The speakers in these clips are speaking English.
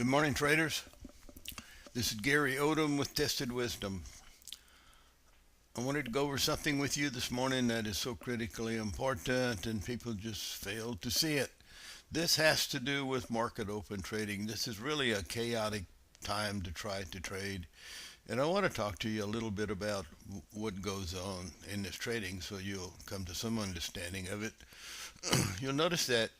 Good morning, traders. This is Gary Odom with Tested Wisdom. I wanted to go over something with you this morning that is so critically important and people just fail to see it. This has to do with market open trading. This is really a chaotic time to try to trade. And I want to talk to you a little bit about what goes on in this trading so you'll come to some understanding of it. You'll notice that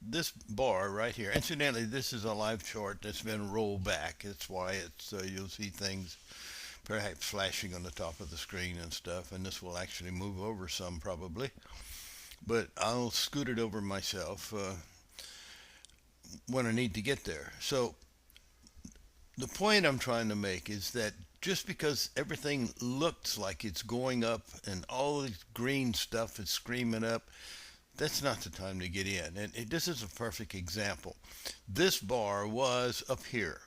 this bar right here, incidentally, this is a live chart that's been rolled back. That's why you'll see things perhaps flashing on the top of the screen and stuff, and this will actually move over some probably, but I'll scoot it over myself when I need to get there. So the point I'm trying to make is that just because everything looks like it's going up and all this green stuff is screaming up, that's not the time to get in. And this is a perfect example. This bar was up here.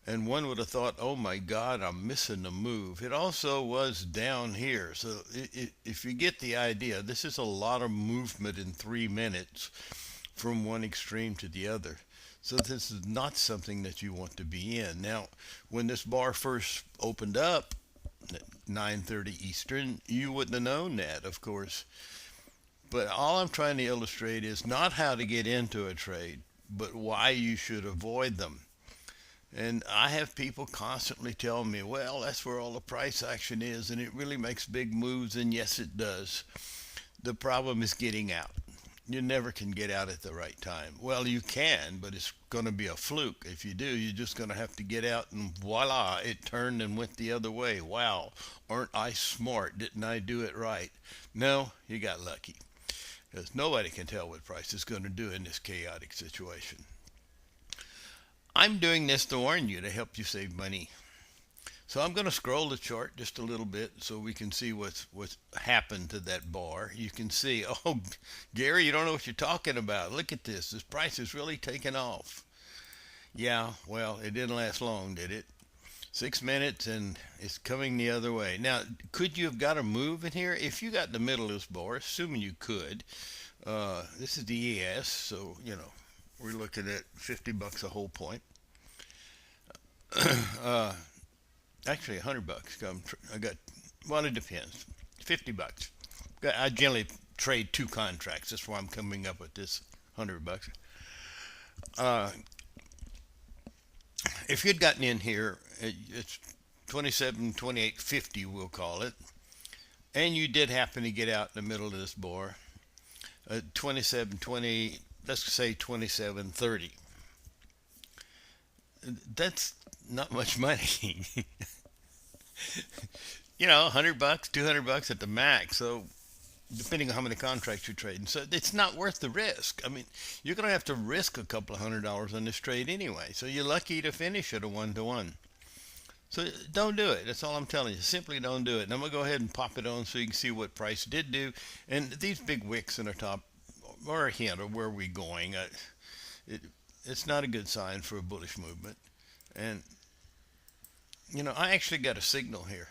And one would have thought, oh my God, I'm missing the move. It also was down here. So if you get the idea, this is a lot of movement in 3 minutes from one extreme to the other. So this is not something that you want to be in. Now, when this bar first opened up at 9:30 Eastern, you wouldn't have known that, of course. But all I'm trying to illustrate is not how to get into a trade, but why you should avoid them. And I have people constantly tell me, well, that's where all the price action is, and it really makes big moves, and yes, it does. The problem is getting out. You never can get out at the right time. Well, you can, but it's going to be a fluke. If you do, you're just going to have to get out, and voila, it turned and went the other way. Wow, aren't I smart? Didn't I do it right? No, you got lucky. Because nobody can tell what price is going to do in this chaotic situation. I'm doing this to warn you, to help you save money. So I'm going to scroll the chart just a little bit so we can see what's happened to that bar. You can see, oh, Gary, you don't know what you're talking about. Look at this. This price is really taking off. Yeah, well, it didn't last long, did it? 6 minutes and it's coming the other way. Now, could you have got a move in here? If you got in the middle of this bar, assuming you could, this is the ES, so, we're looking at $50 a whole point. uh, Actually, $100. I got, well, it depends. $50. I generally trade two contracts. That's why I'm coming up with this $100. Uh, if you'd gotten in here, it's 27, 28.50, we'll call it, and you did happen to get out in the middle of this bar, 27.20, let's say 27.30. That's not much money. $100, $200 at the max. So depending on how many contracts you're trading. So it's not worth the risk. I mean, you're going to have to risk a couple of $100 on this trade anyway. So you're lucky to finish at a 1-to-1. So don't do it. That's all I'm telling you. Simply don't do it. And I'm going to go ahead and pop it on so you can see what price did do. And these big wicks in the top are a hint of where we're going. It's not a good sign for a bullish movement. And, I actually got a signal here.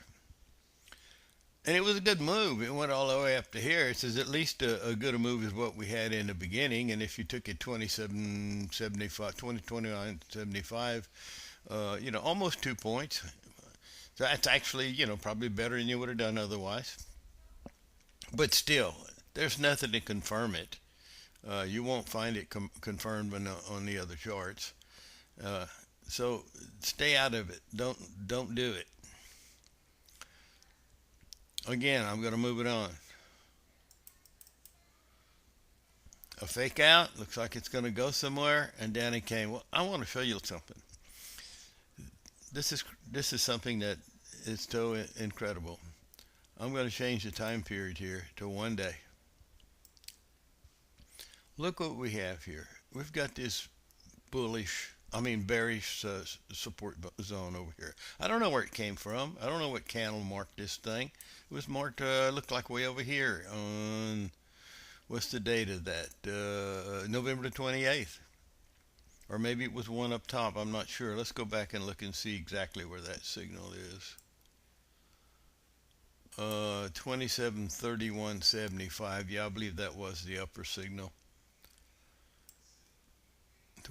And it was a good move. It went all the way up to here. It says at least a good a move as what we had in the beginning. And if you took it 27.75, 20.29.75, almost 2 points. So that's actually, probably better than you would have done otherwise. But still, there's nothing to confirm it. You won't find it confirmed on the other charts. Uh, so stay out of it. Don't do it. Again, I'm going to move it on. A fake out. Looks like it's going to go somewhere, and down it came. Well, I want to show you something. This is something that is so incredible. I'm going to change the time period here to 1 day. Look what we have here. We've got this bearish support zone over here. I don't know where it came from. I don't know what candle marked this thing. It was marked, looked like way over here on, what's the date of that? November the 28th. Or maybe it was one up top. I'm not sure. Let's go back and look and see exactly where that signal is. 27.31.75. Yeah, I believe that was the upper signal.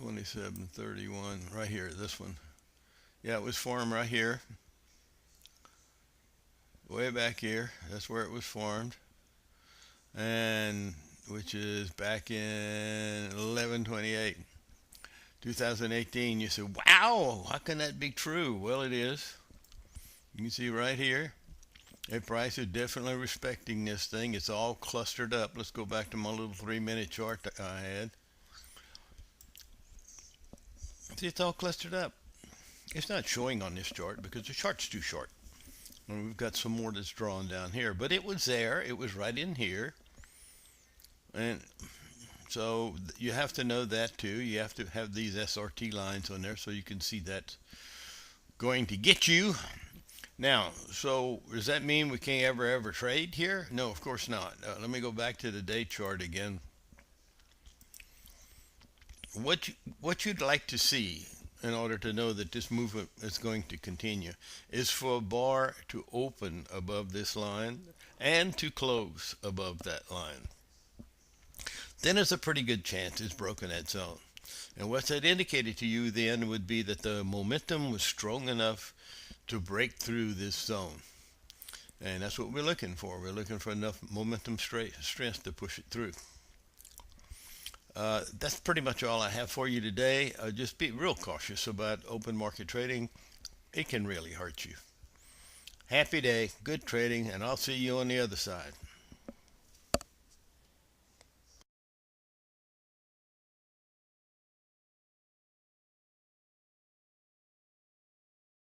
27.31 right here, this one. Yeah, it was formed right here, way back here. That's where it was formed, and which is back in 11/28, 2018. You say, wow, how can that be true? Well, it is. You can see right here, a price is definitely respecting this thing. It's all clustered up. Let's go back to my little 3-minute chart that I had. See, it's all clustered up. It's not showing on this chart because the chart's too short. And we've got some more that's drawn down here. But it was there. It was right in here. And so you have to know that too. You have to have these SRT lines on there so you can see that's going to get you. Now, so does that mean we can't ever trade here? No, of course not. Let me go back to the day chart again. What you'd like to see in order to know that this movement is going to continue is for a bar to open above this line and to close above that line. Then there's a pretty good chance it's broken that zone. And what that indicated to you then would be that the momentum was strong enough to break through this zone. And that's what we're looking for. We're looking for enough momentum strength to push it through. That's pretty much all I have for you today. Just be real cautious about open market trading. It can really hurt you. Happy day, good trading, and I'll see you on the other side.